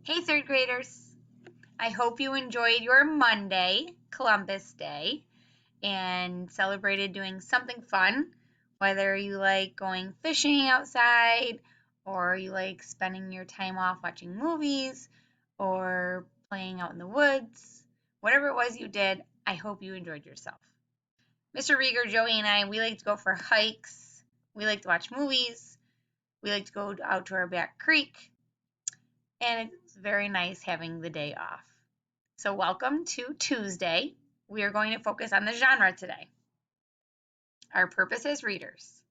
Hey, third graders. I hope you enjoyed your Monday, Columbus Day, and celebrated doing something fun, whether you like going fishing outside, or you like spending your time off watching movies, or playing out in the woods. Whatever it was you did, I hope you enjoyed yourself. Mr. Rieger, Joey, and I, we like to go for hikes. We like to watch movies. We like to go out to our back creek, and it's very nice having the day off. So welcome to Tuesday. We are going to focus on the genre today. Our purpose as readers.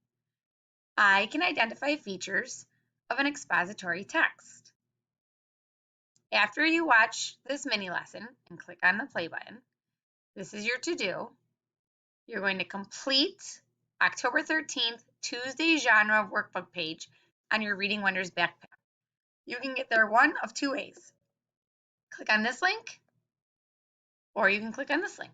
I can identify features of an expository text. After you watch this mini lesson and click on the play button, this is your to-do. You're going to complete October 13th, Tuesday genre workbook page on your Reading Wonders backpack. You can get there one of two ways. Click on this link, or you can click on this link.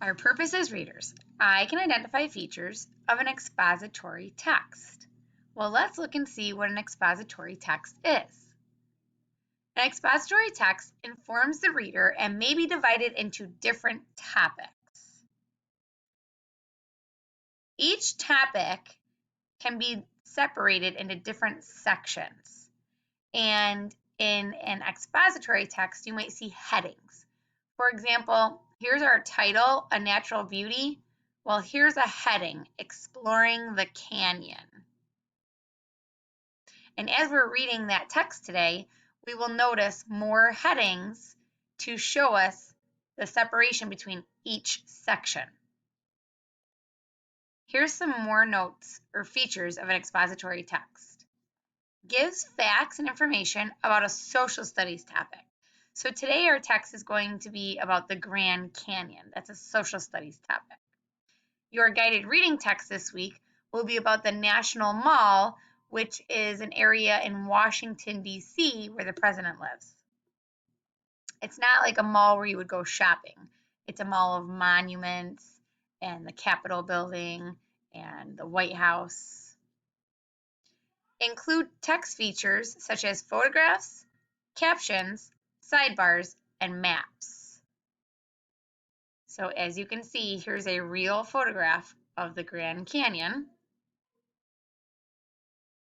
Our purpose as readers. I can identify features of an expository text. Well, let's look and see what an expository text is. An expository text informs the reader and may be divided into different topics. Each topic can be separated into different sections. And in an expository text, you might see headings. For example, here's our title, A Natural Beauty. Well, here's a heading, Exploring the Canyon. And as we're reading that text today, we will notice more headings to show us the separation between each section. Here's some more notes or features of an expository text. Gives facts and information about a social studies topic. So today our text is going to be about the Grand Canyon. That's a social studies topic. Your guided reading text this week will be about the National Mall, which is an area in Washington, D.C., where the president lives. It's not like a mall where you would go shopping. It's a mall of monuments and the Capitol building and the White House. Include text features such as photographs, captions, sidebars, and maps. So as you can see, here's a real photograph of the Grand Canyon.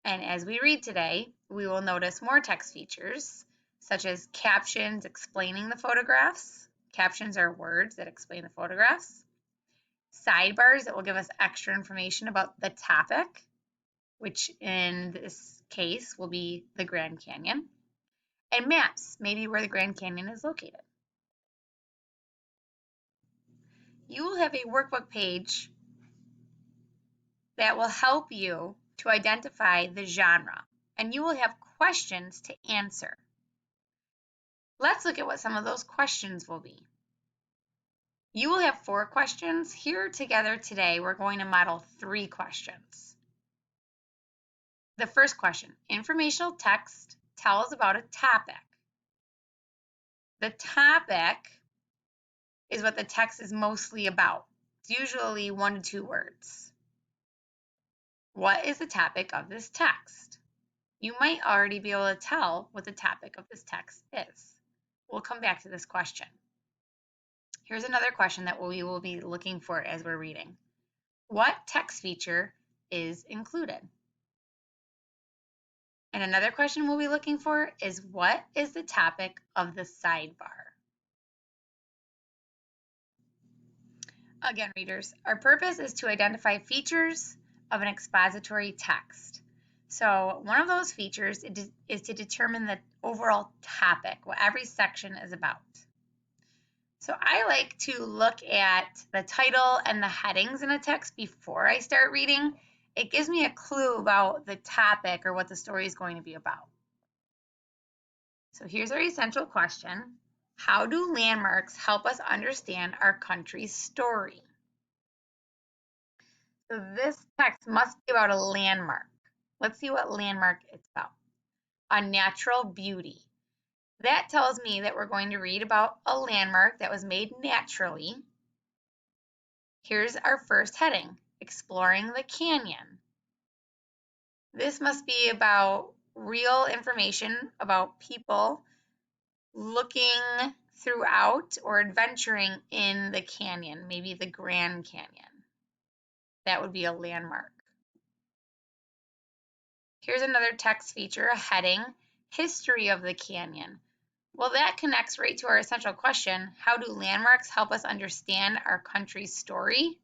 And as we read today, we will notice more text features, such as captions explaining the photographs. Captions are words that explain the photographs. Sidebars that will give us extra information about the topic, which in this case will be the Grand Canyon. And maps, maybe where the Grand Canyon is located. You will have a workbook page that will help you to identify the genre, and you will have questions to answer. Let's look at what some of those questions will be. You will have 4 questions. Here together today, we're going to model 3 questions. The first question, informational text tells about a topic. The topic is what the text is mostly about. It's usually 1 to 2 words. What is the topic of this text? You might already be able to tell what the topic of this text is. We'll come back to this question. Here's another question that we will be looking for as we're reading. What text feature is included? And another question we'll be looking for is what is the topic of the sidebar? Again, readers, our purpose is to identify features of an expository text. So one of those features is to determine the overall topic, what every section is about. So I like to look at the title and the headings in a text before I start reading. It gives me a clue about the topic or what the story is going to be about. So here's our essential question. How do landmarks help us understand our country's story? So this text must be about a landmark. Let's see what landmark it's about. A natural beauty. That tells me that we're going to read about a landmark that was made naturally. Here's our first heading, Exploring the Canyon. This must be about real information about people looking throughout or adventuring in the canyon, maybe the Grand Canyon. That would be a landmark. Here's another text feature, a heading, History of the Canyon. Well, that connects right to our essential question, how do landmarks help us understand our country's story?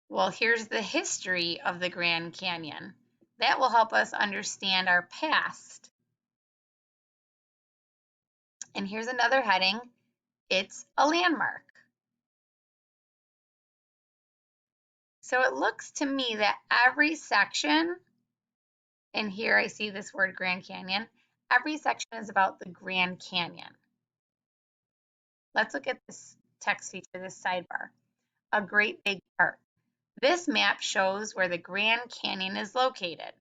Well, here's the history of the Grand Canyon. That will help us understand our past. And here's another heading, it's a landmark. So it looks to me that every section, and here I see this word Grand Canyon, every section is about the Grand Canyon. Let's look at this text feature, this sidebar, a great big park. This map shows where the Grand Canyon is located.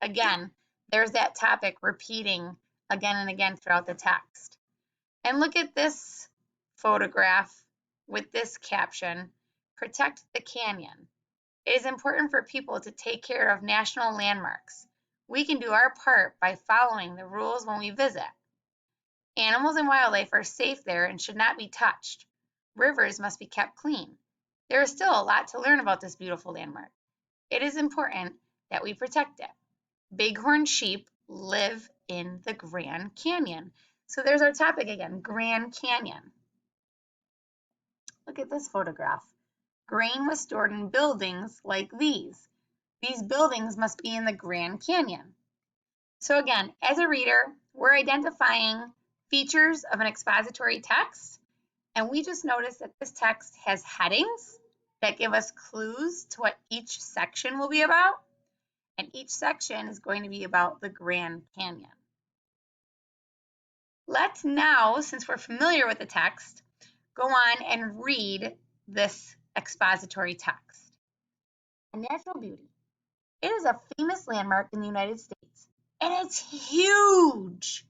Again, there's that topic repeating again and again throughout the text. And look at this photograph with this caption, Protect the Canyon. It is important for people to take care of national landmarks. We can do our part by following the rules when we visit. Animals and wildlife are safe there and should not be touched. Rivers must be kept clean. There is still a lot to learn about this beautiful landmark. It is important that we protect it. Bighorn sheep live in the Grand Canyon. So there's our topic again, Grand Canyon. Look at this photograph. Grain was stored in buildings like these. These buildings must be in the Grand Canyon. So again, as a reader, we're identifying features of an expository text, and we just noticed that this text has headings that give us clues to what each section will be about, and each section is going to be about the Grand Canyon. Let's now, since we're familiar with the text, go on and read this expository text. A natural beauty. It is a famous landmark in the United States, and it's huge.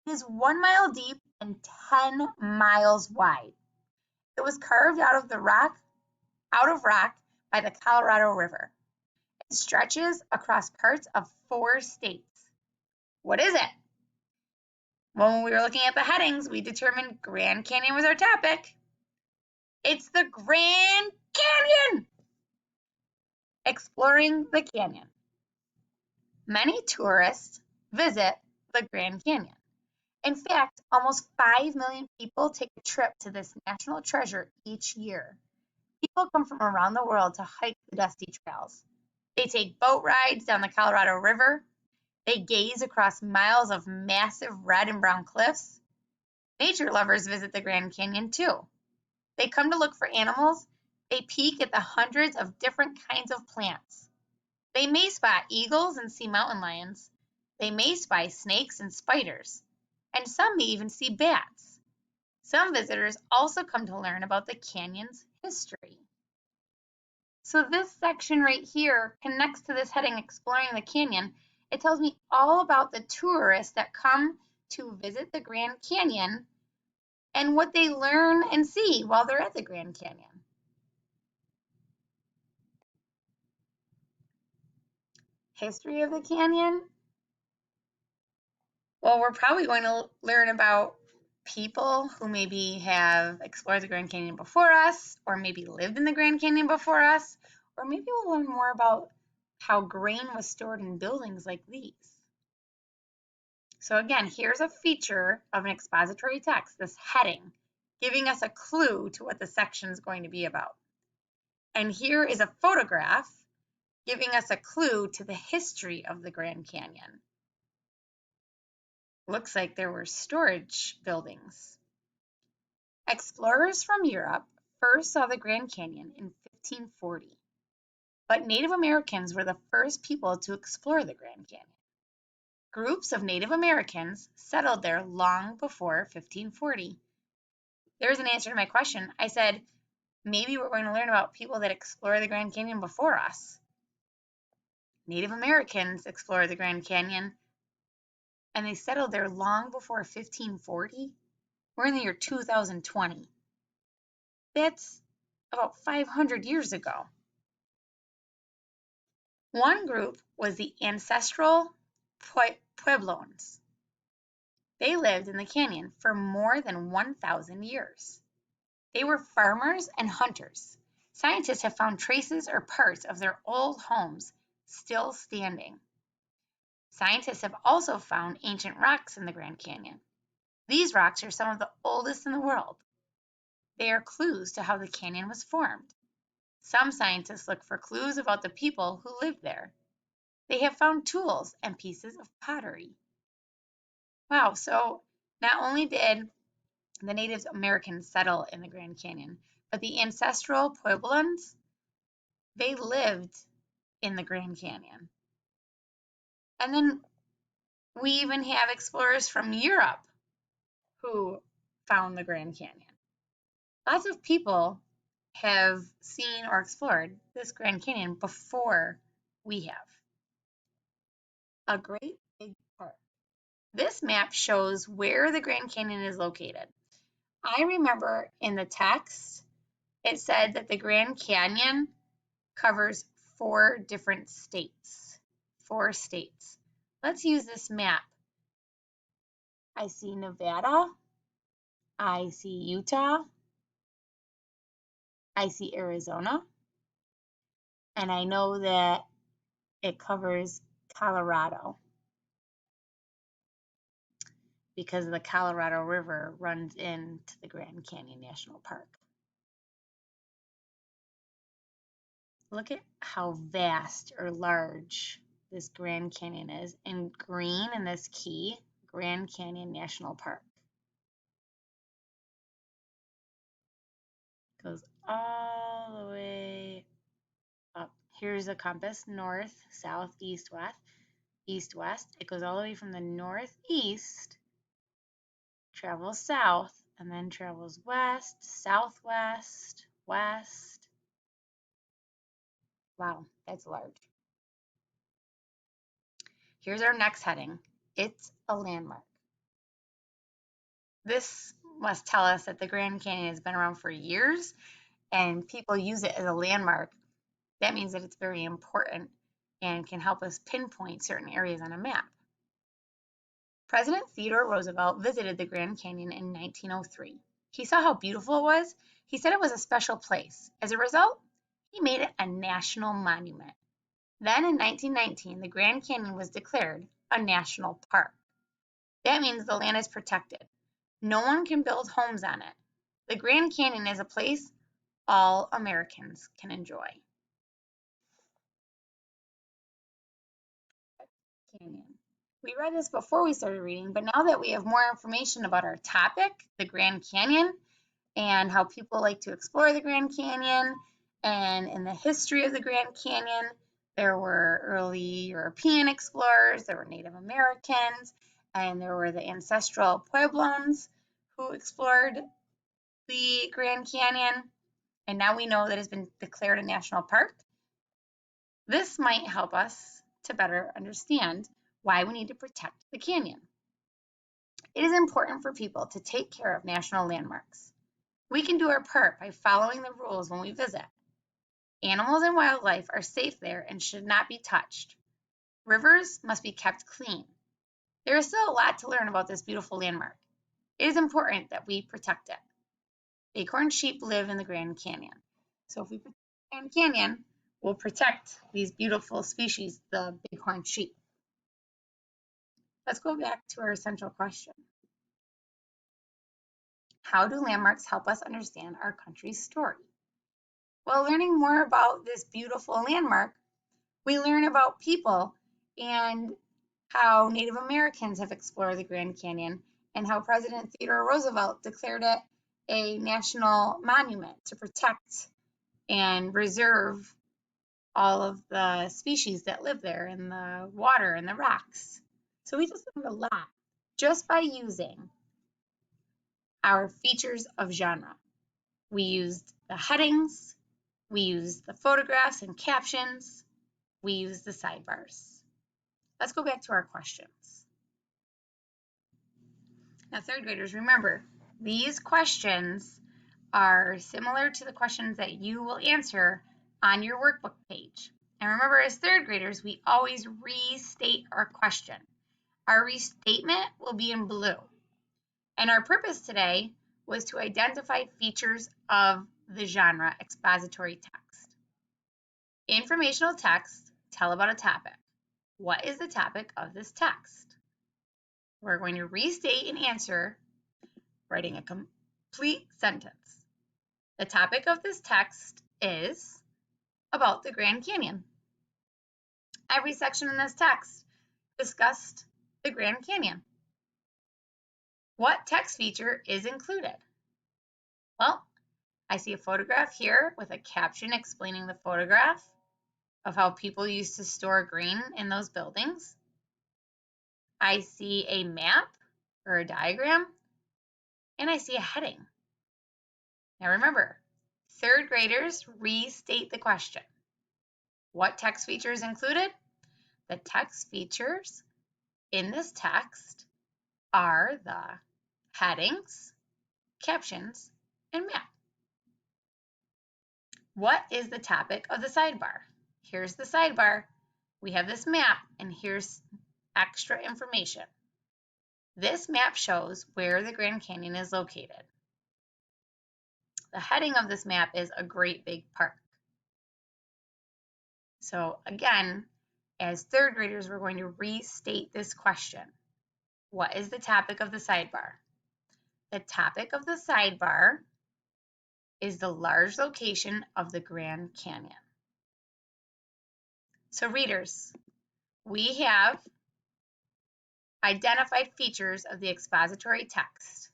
It is 1 mile deep and 10 miles wide. It was carved out of rock by the Colorado River. It stretches across parts of 4 states. What is it? Well, when we were looking at the headings, we determined Grand Canyon was our topic. It's the Grand Canyon! Exploring the canyon. Many tourists visit the Grand Canyon. In fact, almost 5 million people take a trip to this national treasure each year. People come from around the world to hike the dusty trails. They take boat rides down the Colorado River. They gaze across miles of massive red and brown cliffs. Nature lovers visit the Grand Canyon too. They come to look for animals. They peek at the hundreds of different kinds of plants. They may spot eagles and see mountain lions. They may spy snakes and spiders. And some may even see bats. Some visitors also come to learn about the canyon's history. So this section right here connects to this heading, Exploring the Canyon. It tells me all about the tourists that come to visit the Grand Canyon and what they learn and see while they're at the Grand Canyon. History of the canyon? Well, we're probably going to learn about people who maybe have explored the Grand Canyon before us, or maybe lived in the Grand Canyon before us, or maybe we'll learn more about how grain was stored in buildings like these. So again, here's a feature of an expository text, this heading, giving us a clue to what the section is going to be about. And here is a photograph giving us a clue to the history of the Grand Canyon. Looks like there were storage buildings. Explorers from Europe first saw the Grand Canyon in 1540, but Native Americans were the first people to explore the Grand Canyon. Groups of Native Americans settled there long before 1540. There's an answer to my question. I said, maybe we're going to learn about people that explored the Grand Canyon before us. Native Americans explored the Grand Canyon, and they settled there long before 1540. We're in the year 2020. That's about 500 years ago. One group was the ancestral Pueblones. They lived in the canyon for more than 1,000 years. They were farmers and hunters. Scientists have found traces or parts of their old homes still standing. Scientists have also found ancient rocks in the Grand Canyon. These rocks are some of the oldest in the world. They are clues to how the canyon was formed. Some scientists look for clues about the people who lived there. They have found tools and pieces of pottery. Wow, so not only did the Native Americans settle in the Grand Canyon, but the ancestral Puebloans, they lived in the Grand Canyon. And then we even have explorers from Europe who found the Grand Canyon. Lots of people have seen or explored this Grand Canyon before we have. A great big park. This map shows where the Grand Canyon is located. I remember in the text, it said that the Grand Canyon covers 4 different states. 4 states. Let's use this map. I see Nevada. I see Utah. I see Arizona. And I know that it covers Colorado because the Colorado River runs into the Grand Canyon National Park. Look at how vast or large this Grand Canyon is. In green in this key, Grand Canyon National Park. Goes all the way up. Here's a compass, north, south, east, west. It goes all the way from the northeast, travels south, and then travels west, southwest, west. Wow, that's large. Here's our next heading. It's a landmark. This must tell us that the Grand Canyon has been around for years and people use it as a landmark. That means that it's very important and can help us pinpoint certain areas on a map. President Theodore Roosevelt visited the Grand Canyon in 1903. He saw how beautiful it was. He said it was a special place. As a result, he made it a national monument. Then in 1919, the Grand Canyon was declared a national park. That means the land is protected. No one can build homes on it. The Grand Canyon is a place all Americans can enjoy. Canyon. We read this before we started reading, but now that we have more information about our topic, the Grand Canyon, and how people like to explore the Grand Canyon, and in the history of the Grand Canyon, there were early European explorers, there were Native Americans, and there were the ancestral Pueblones who explored the Grand Canyon, and now we know that it's been declared a national park. This might help us to better understand why we need to protect the canyon. It is important for people to take care of national landmarks. We can do our part by following the rules when we visit. Animals and wildlife are safe there and should not be touched. Rivers must be kept clean. There is still a lot to learn about this beautiful landmark. It is important that we protect it. Bighorn sheep live in the Grand Canyon. So if we protect the Grand Canyon, we'll protect these beautiful species, the bighorn sheep. Let's go back to our essential question. How do landmarks help us understand our country's story? Well, learning more about this beautiful landmark, we learn about people and how Native Americans have explored the Grand Canyon and how President Theodore Roosevelt declared it a national monument to protect and reserve all of the species that live there in the water and the rocks. So we just learned a lot just by using our features of genre. We used the headings, we used the photographs and captions, we used the sidebars. Let's go back to our questions. Now, third graders, remember, these questions are similar to the questions that you will answer on your workbook page. And remember, as third graders, we always restate our question. Our restatement will be in blue. And our purpose today was to identify features of the genre expository text. Informational texts tell about a topic. What is the topic of this text? We're going to restate and answer, writing a complete sentence. The topic of this text is about the Grand Canyon. Every section in this text discussed the Grand Canyon. What text feature is included? Well, I see a photograph here with a caption explaining the photograph of how people used to store grain in those buildings. I see a map or a diagram, and I see a heading. Now remember, third graders restate the question. What text features included? The text features in this text are the headings, captions, and map. What is the topic of the sidebar? Here's the sidebar. We have this map, and here's extra information. This map shows where the Grand Canyon is located. The heading of this map is a great big park. So again, as third graders, we're going to restate this question. What is the topic of the sidebar? The topic of the sidebar is the large location of the Grand Canyon. So readers, we have identified features of the expository text.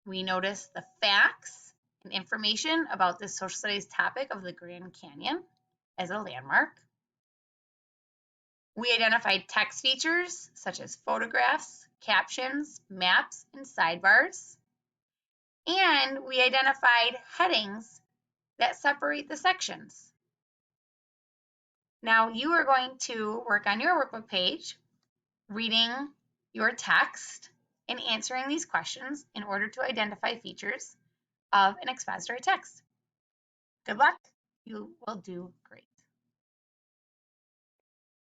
We notice the facts and information about the social studies topic of the Grand Canyon as a landmark. We identified text features such as photographs, captions, maps, and sidebars. And we identified headings that separate the sections. Now you are going to work on your workbook page, reading your text and answering these questions in order to identify features of an expository text. Good luck. You will do great.